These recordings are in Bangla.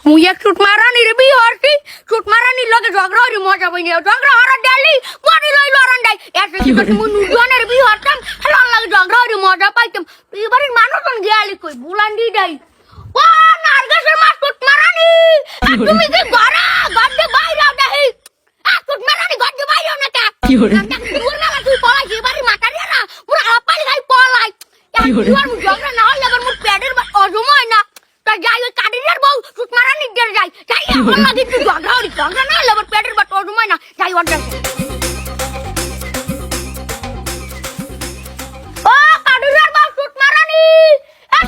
মুই এক ছুট মারানি রে বিয়ে হরছি ছুট মারানি লগে ঝগড়া হরি মজা বইনি ঝগড়া হরা ডেলি মারি লই লরান ডাই এসে কি মুই নুজনের বিয়ে হরতাম হেলার লাগে ঝগড়া হরি মজা পাইতাম এবারে মানুষজন গিয়ালি কই বুলান্ডি ডাই ও নারগেশের মা ছুট মারানি তুমি কি গড়া গড়ে বাইরে দেহি ছুট মারানি গড়ে বাইরে না কা কি হরে তোর না তুই পলাই এবারে মাতারিয়া না পুরো আপালি গাই পলাই কি হরে ঝগড়া না হলে আবার মোর পেটের অজময় না যাই ওই কাটির বউ ছুট মারানি গেল যাই যাই আমার লাগি তুই ঝগড়া না হলে আবার পেটের বাট অজময় না যাই অর্ডার ও কাটির বউ ছুট মারানি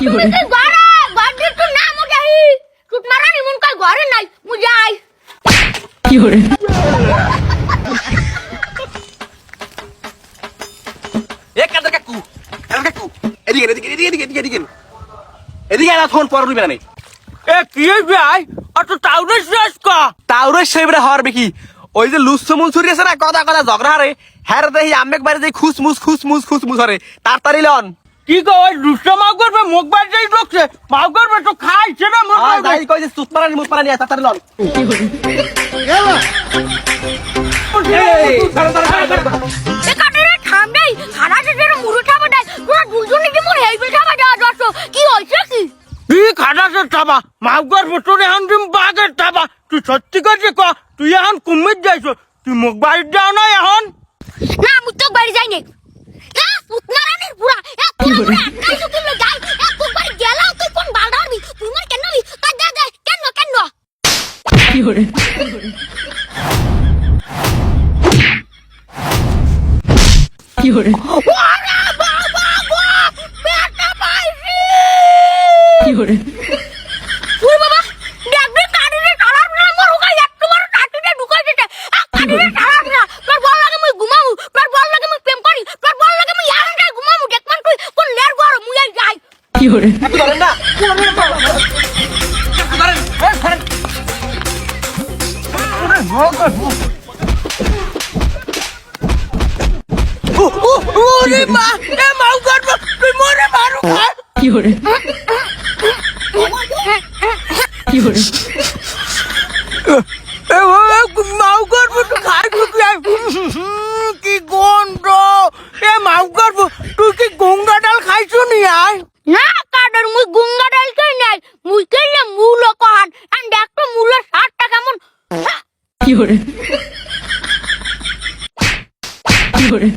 তুমি কি ঘরে গড়ি তো না মুই যাই ছুট মারানি মন কই ঘরে নাই মুই যাই কি হরে এ কাদর কাকু এদিকে না ফোন পর নিবে না এ কি ভাই অত তাউরে শেষ কা তাওরে সেবরে হরবে কি ওই যে লুসু মুসুরি আছে না কথা কথা ঝগড়া হারে হ্যাঁ দেহি আমেক বাড়ি যাই খুসমুস হরে তাড়াতাড়ি লন কি গো ওই দুষ্ট মাউ করবে মুখ বাড়ি যাই ঢুকছে মাউ করবে তো খাইছে না মুখ যাই কই যে সুতমারানি মুতমারানি তাড়াতাড়ি লন এ কাটির থাম নেই সারা যে মুরু থাবা দেয় পুরো দুজনে কি মোর হেইবে থাবা যাওয়া দছ কি হইছে কি তুই খাটাসের থাবা মাউ করবে তোর এখন তুমি বাঘের থাবা তুই সত্যি করছে ক তুই এখন কুমির যাইছ তুই মুখ বাড়ি যাও না এখন না মুই তো বাড়ি যাই নাই না সুতমারানির পুরা এ পুরা একটাই সুকিল যাই এ তুই বাড়ি গেলাও তুই কোন বাড়াবি তুই মার কেন বি তা দে কেন কি হরে কি হরে ওরে বাবা গো পেটে পাইছি কি হরে ওরে বাবা দেখবি কাটিরে তালার না মোর ওখানে একটু বড় টাটিতে ঢুকাই দিতে কাটিরে তালার না তোর বল লাগে মুই ঘুমামু তোর বল লাগে মুই প্রেম করি তোর বল লাগে মুই ইয়ার যায় ঘুমামু দেখমান তুই কোন লের গড় মুই আই যাই কি হরে একটু ধরেন না ওরে মা এ মাউ করবে তুই মরে মারু খা কি হরে কি হরে এ মাউ করবে তুই খাই কি গন্ধ এ মাউ করবে তুই কি গঙ্গা ডাল খাইছো নি আয় না কাডর মুই গুঙ্গা ডাল কই নাই মুই কইলে মূল কহান আর দেখতো মূল 60 টাকা মন কি হরে কি হরে